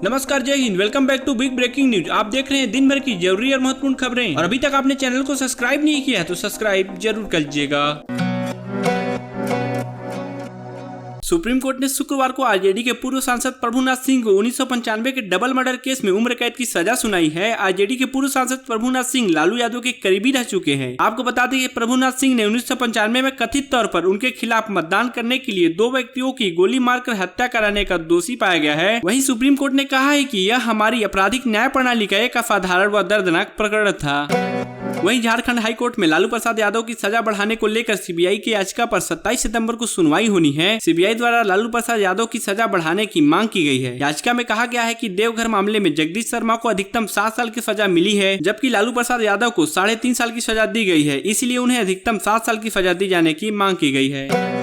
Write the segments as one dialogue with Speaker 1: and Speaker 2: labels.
Speaker 1: नमस्कार, जय Hind. Welcome back to big breaking news. आप देख रहे हैं दिन भर की जरूरी और महत्वपूर्ण खबरें और अभी तक आपने चैनल को सब्सक्राइब नहीं किया है तो सब्सक्राइब जरूर कर लीजिएगा। सुप्रीम कोर्ट ने शुक्रवार को आरजेडी के पूर्व सांसद प्रभुनाथ सिंह को 1995 के डबल मर्डर केस में उम्र कैद की सजा सुनाई है। आरजेडी के पूर्व सांसद प्रभुनाथ सिंह लालू यादव के करीबी रह चुके हैं। आपको बता दें कि प्रभुनाथ सिंह ने 1995 में कथित तौर पर उनके खिलाफ मतदान करने के लिए 2 व्यक्तियों की गोली मारकर हत्या कराने का दोषी पाया गया है। वहीं सुप्रीम कोर्ट ने कहा है कि यह हमारी आपराधिक न्याय प्रणाली का एक असाधारण व दर्दनाक प्रकरण था। वहीं झारखंड हाई कोर्ट में लालू प्रसाद यादव की सजा बढ़ाने को लेकर सीबीआई की याचिका पर 27 सितंबर को सुनवाई होनी है। सीबीआई द्वारा लालू प्रसाद यादव की सजा बढ़ाने की मांग की गई है। याचिका में कहा गया है कि देवघर मामले में जगदीश शर्मा को अधिकतम 7 साल की सजा मिली है, जबकि लालू प्रसाद यादव को 3.5 साल की सजा दी गई है। इसलिए उन्हें अधिकतम 7 साल की सजा दी जाने की मांग की गई है।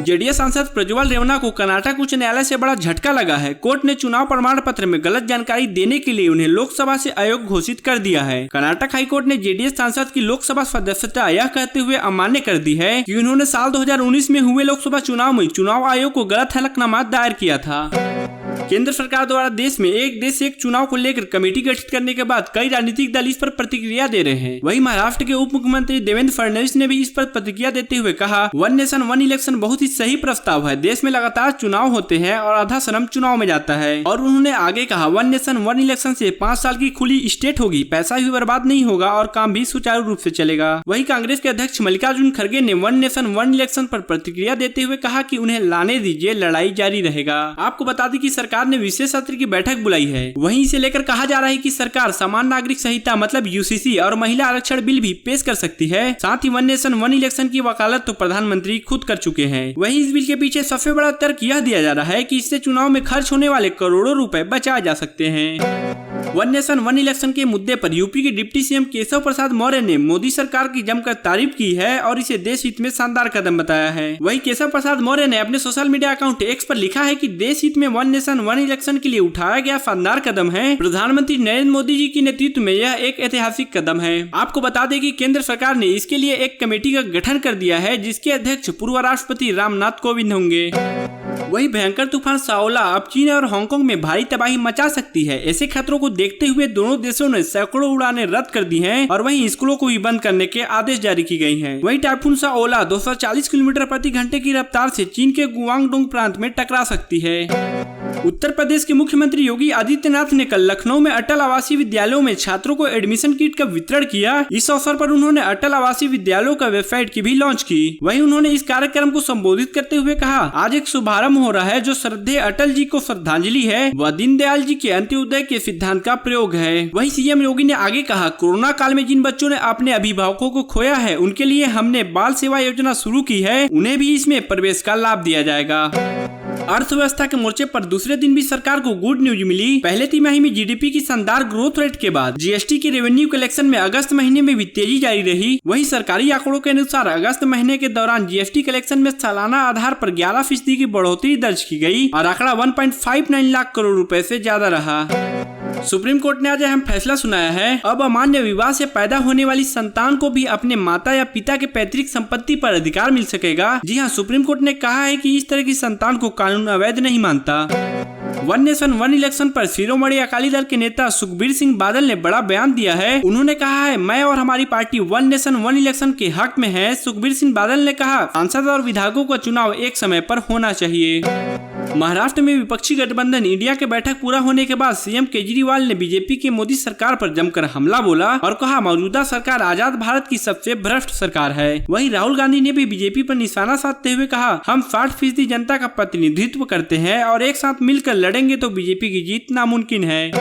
Speaker 1: जेडीएस सांसद प्रज्वल रेवन्ना को कर्नाटक उच्च न्यायालय से बड़ा झटका लगा है। कोर्ट ने चुनाव प्रमाण पत्र में गलत जानकारी देने के लिए उन्हें लोकसभा से अयोग्य घोषित कर दिया है। कर्नाटक हाईकोर्ट ने जेडीएस सांसद की लोकसभा सदस्यता यह कहते हुए अमान्य कर दी है कि उन्होंने साल 2019 में हुए लोकसभा चुनाव में चुनाव आयोग को गलत हलफनामा दायर किया था। केंद्र सरकार द्वारा देश में एक देश एक चुनाव को लेकर कमेटी गठित करने के बाद कई राजनीतिक दल इस पर प्रतिक्रिया दे रहे हैं। वहीं महाराष्ट्र के उप मुख्यमंत्री देवेंद्र फडणवीस ने भी इस पर प्रतिक्रिया देते हुए कहा, वन नेशन वन इलेक्शन बहुत ही सही प्रस्ताव है। देश में लगातार चुनाव होते हैं और आधा श्रम चुनाव में जाता है। और उन्होंने आगे कहा, वन नेशन वन इलेक्शन से 5 साल की खुली स्टेट होगी, पैसा भी बर्बाद नहीं होगा और काम भी सुचारू रूप से चलेगा। वहीं कांग्रेस के अध्यक्ष मल्लिकार्जुन खड़गे ने वन नेशन वन इलेक्शन पर प्रतिक्रिया देते हुए कहा कि उन्हें लाने दीजिए, लड़ाई जारी रहेगा। आपको बता दें कि सरकार ने विशेष सत्र की बैठक बुलाई है। वहीं इसे लेकर कहा जा रहा है कि सरकार समान नागरिक संहिता मतलब यूसीसी और महिला आरक्षण बिल भी पेश कर सकती है। साथ ही वन नेशन वन इलेक्शन की वकालत तो प्रधानमंत्री खुद कर चुके हैं। वहीं इस बिल के पीछे सबसे बड़ा तर्क यह दिया जा रहा है कि इससे चुनाव में खर्च होने वाले करोड़ों रुपए बचाए जा सकते हैं। वन नेशन वन इलेक्शन के मुद्दे पर यूपी के डिप्टी सीएम केशव प्रसाद मौर्य ने मोदी सरकार की जमकर तारीफ की है और इसे देश हित में शानदार कदम बताया है। वहीं केशव प्रसाद मौर्य ने अपने सोशल मीडिया अकाउंट एक्स पर लिखा है कि देश हित में वन नेशन वन इलेक्शन के लिए उठाया गया शानदार कदम है। प्रधानमंत्री नरेंद्र मोदी जी के नेतृत्व में यह एक ऐतिहासिक कदम है। आपको बता दें कि केंद्र सरकार ने इसके लिए एक कमेटी का गठन कर दिया है, जिसके अध्यक्ष पूर्व राष्ट्रपति रामनाथ कोविंद होंगे। वहीं भयंकर तूफान साओला अब चीन और हांगकांग में भारी तबाही मचा सकती है। ऐसे खतरों को देखते हुए दोनों देशों ने सैकड़ों उड़ानें रद्द कर दी हैं और वहीं स्कूलों को भी बंद करने के आदेश जारी की गई हैं। वहीं टाइफून साओला 240 किलोमीटर प्रति घंटे की रफ्तार से चीन के गुआंगडोंग प्रांत में टकरा सकती है। उत्तर प्रदेश के मुख्यमंत्री योगी आदित्यनाथ ने कल लखनऊ में अटल आवासीय विद्यालयों में छात्रों को एडमिशन किट का वितरण किया। इस अवसर पर उन्होंने अटल आवासीय विद्यालयों का वेबसाइट की भी लॉन्च की। वहीं उन्होंने इस कार्यक्रम को संबोधित करते हुए कहा, आज एक शुभारंभ हो रहा है जो श्रद्धेय अटल जी को श्रद्धांजलि है, वह दीनदयाल जी के अंत्योदय के सिद्धांत का प्रयोग है। वहीं सीएम योगी ने आगे कहा, कोरोना काल में जिन बच्चों ने अपने अभिभावकों को खोया है उनके लिए हमने बाल सेवा योजना शुरू की है, उन्हें भी इसमें प्रवेश का लाभ दिया जाएगा। अर्थव्यवस्था के मोर्चे पर दूसरे दिन भी सरकार को गुड न्यूज मिली। पहले तिमाही में जीडीपी की शानदार ग्रोथ रेट के बाद जीएसटी के रेवेन्यू कलेक्शन में अगस्त महीने में भी तेजी जारी रही। वहीं सरकारी आंकड़ों के अनुसार अगस्त महीने के दौरान जीएसटी कलेक्शन में सालाना आधार पर 11% की बढ़ोतरी दर्ज की गई और आंकड़ा 1.59 लाख करोड़ रुपए से ज्यादा रहा। सुप्रीम कोर्ट ने आज अहम फैसला सुनाया है। अब अमान्य विवाह से पैदा होने वाली संतान को भी अपने माता या पिता के पैतृक संपत्ति पर अधिकार मिल सकेगा। जी हां, सुप्रीम कोर्ट ने कहा है कि इस तरह की संतान को कानून अवैध नहीं मानता। वन नेशन वन इलेक्शन पर शिरोमणि अकाली दल के नेता सुखबीर सिंह बादल ने बड़ा बयान दिया है। उन्होंने कहा है, मैं और हमारी party one nation one election के हक में है। सुखबीर सिंह बादल ने कहा, सांसद और विधायकों का चुनाव एक समय पर होना चाहिए। महाराष्ट्र में विपक्षी गठबंधन इंडिया के बैठक पूरा होने के बाद सीएम केजरीवाल ने बीजेपी की मोदी सरकार पर जमकर हमला बोला और कहा, मौजूदा सरकार आजाद भारत की सबसे भ्रष्ट सरकार है। वहीं राहुल गांधी ने भी बीजेपी पर निशाना साधते हुए कहा, हम 60% जनता का प्रतिनिधित्व करते हैं और एक साथ मिलकर लड़ेंगे तो बीजेपी की जीत नामुमकिन है।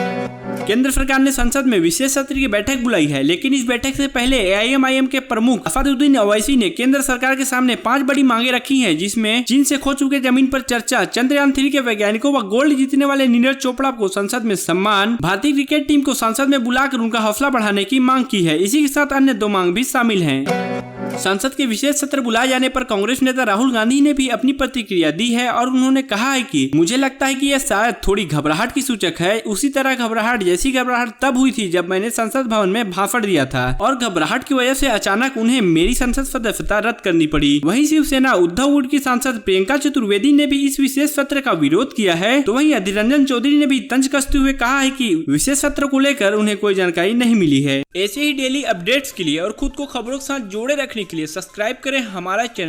Speaker 1: केंद्र सरकार ने संसद में विशेष सत्र की बैठक बुलाई है, लेकिन इस बैठक से पहले एआईएमआईएम के प्रमुख असदुद्दीन ओवैसी ने केंद्र सरकार के सामने 5 बड़ी मांगे रखी हैं, जिसमें चीन से खो चुके जमीन पर चर्चा, चंद्रयान 3 के वैज्ञानिकों व गोल्ड जीतने वाले नीरज चोपड़ा को संसद में सम्मान, भारतीय क्रिकेट टीम को संसद में बुलाकर उनका हौसला बढ़ाने की मांग की है। इसी के साथ अन्य 2 मांग भी शामिल हैं। संसद के विशेष सत्र बुलाए जाने पर कांग्रेस नेता राहुल गांधी ने भी अपनी प्रतिक्रिया दी है और उन्होंने कहा है कि मुझे लगता है कि यह शायद थोड़ी घबराहट की सूचक है। उसी तरह घबराहट जैसी घबराहट तब हुई थी जब मैंने संसद भवन में भाषण दिया था और घबराहट की वजह से अचानक उन्हें मेरी संसद सदस्यता रद्द करनी पड़ी। वहीं शिवसेना उद्धव गुट की सांसद प्रियंका चतुर्वेदी ने भी इस विशेष सत्र का विरोध किया है। तो वहीं अधीर रंजन चौधरी ने भी तंज कसते हुए कहा है कि विशेष सत्र को लेकर उन्हें कोई जानकारी नहीं मिली है। ऐसे ही डेली अपडेट्स के लिए और खुद को खबरों के साथ जोड़े रखने के लिए सब्सक्राइब करें हमारा चैनल।